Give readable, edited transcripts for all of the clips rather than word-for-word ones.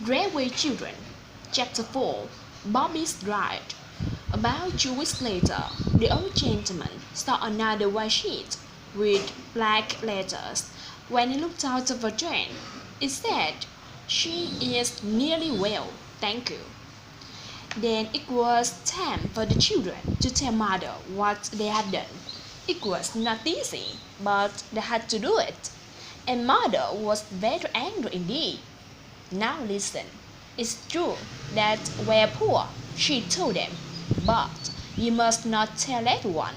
Railway Children, Chapter 4. Bobbie's Ride. About 2 weeks later, the old gentleman saw another white sheet with black letters. When he looked out of the train, it said, "She is nearly well, thank you." Then it was time for the children to tell mother what they had done. It was not easy, but they had to do it. And mother was very angry indeed. "Now listen. It's true that we're poor," she told them, "but you must not tell anyone,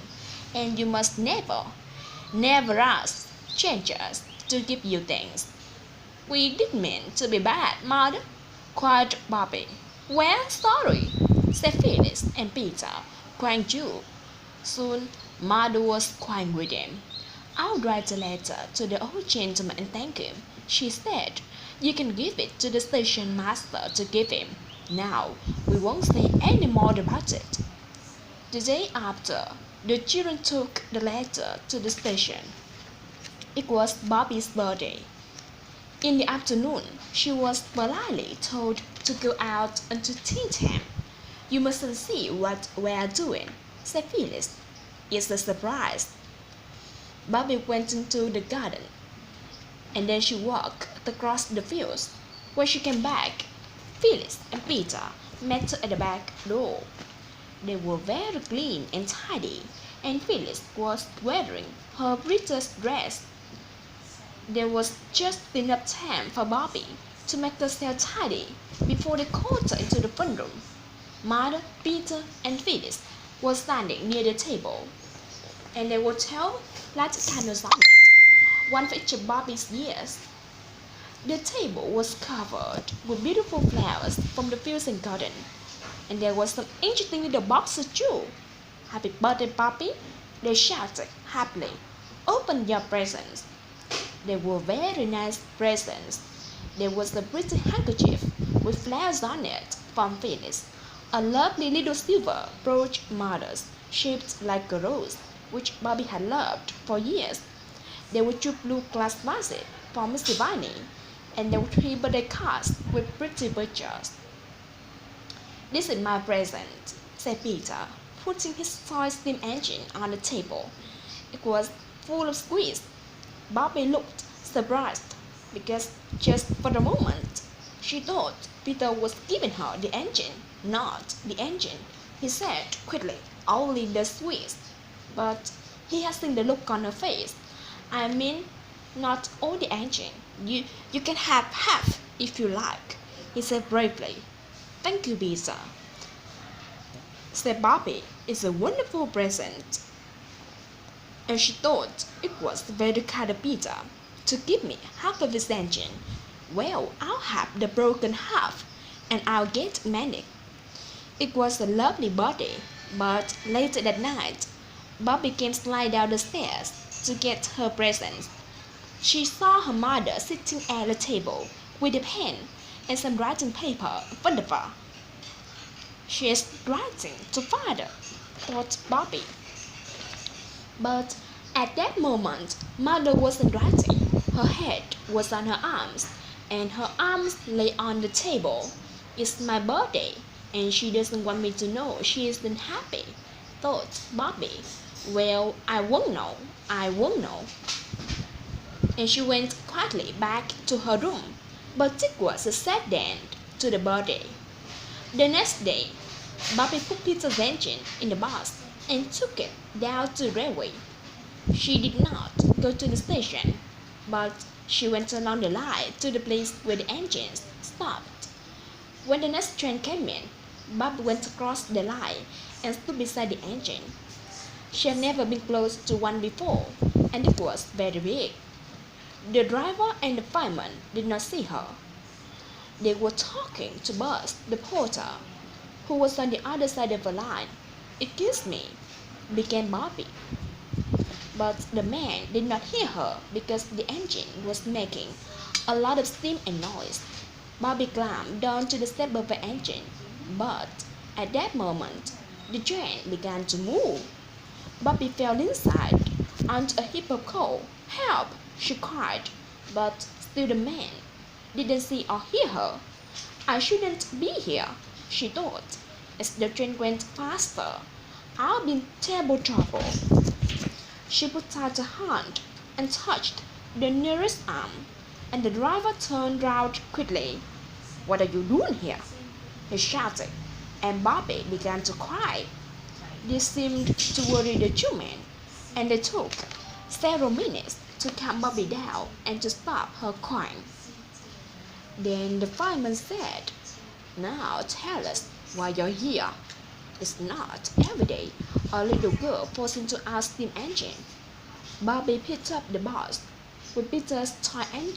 and you must never ask strangers to give you things." "We didn't mean to be bad, mother," cried Bobbie. "We're sorry," said Phyllis and Peter, crying too. Soon mother was crying with them. "I'll write a letter to the old gentleman and thank him," she said. "You can give it to the station master to give him. Now, we won't say any more about it." The day after, the children took the letter to the station. It was Bobbie's birthday. In the afternoon, she was politely told to go out until tea time. "You mustn't see what we're doing," said Phyllis. "It's a surprise." Bobbie went into the garden, and then she walked across the fields. When she came back, Phyllis and Peter met her at the back door. They were very clean and tidy, and Phyllis was wearing her prettiest dress. There was just enough time for Bobbie to make herself tidy before they called her into the front room. Mother, Peter, and Phyllis were standing near the table, and there were 12 lighted candles on it, one for each of Bobbie's ears. The table was covered with beautiful flowers from the fields and garden, and there was some interesting little boxes too. "Happy birthday, Bobbie!" they shouted happily. "Open your presents." They were very nice presents. There was a pretty handkerchief with flowers on it from Phyllis, a lovely little silver brooch modest shaped like a rose, which Bobbie had loved for years. There were 2 blue glass vases from Miss Divine, and there were 3 birthday cards with pretty pictures. "This is my present," said Peter, putting his toy steam engine on the table. It was full of squeeze. Bobbie looked surprised because just for a moment she thought Peter was giving her the engine. "Not the engine," he said quickly, "only the squeeze." But he had seen the look on her face. "I mean, not all the engine. You can have half if you like," he said bravely. "Thank you, Peter," said Bobbie. "It's a wonderful present." And she thought it was very kind of Peter to give me half of his engine. "Well, I'll have the broken half, and I'll get many." It was a lovely birthday, but later that night, Bobbie came sliding down the stairs to get her presents. She saw her mother sitting at the table with a pen and some writing paper in front of her. "She is writing to father," thought Bobbie. But at that moment, mother wasn't writing. Her head was on her arms, and her arms lay on the table. "It's my birthday, and she doesn't want me to know she isn't happy," thought Bobbie. "Well, I won't know." And she went quietly back to her room. But it was a sad end to the birthday. The next day, Bobbie put Peter's engine in the box and took it down to the railway. She did not go to the station, but she went along the line to the place where the engines stopped. When the next train came in, Bobbie went across the line and stood beside the engine. She had never been close to one before, and it was very big. The driver and the fireman did not see her. They were talking to Buzz, the porter, who was on the other side of the line. "Excuse me," began Bobbie. But the man did not hear her because the engine was making a lot of steam and noise. Bobbie climbed down to the step of the engine, but at that moment the train began to move. Bobbie fell inside onto a heap of coal. "Help!" she cried, but still the man didn't see or hear her. I shouldn't be here, she thought. As the train went faster, I'll be in terrible trouble. She put out a hand and touched the nearest arm, and the driver turned round quickly. What are you doing here? He shouted, and Bobbie began to cry. This seemed to worry the two men, and it took several minutes to calm Bobbie down and to stop her crying. Then the fireman said, "Now tell us why you're here. It's not every day a little girl falls into our steam engine." Bobbie picked up the box with Peter's toy engine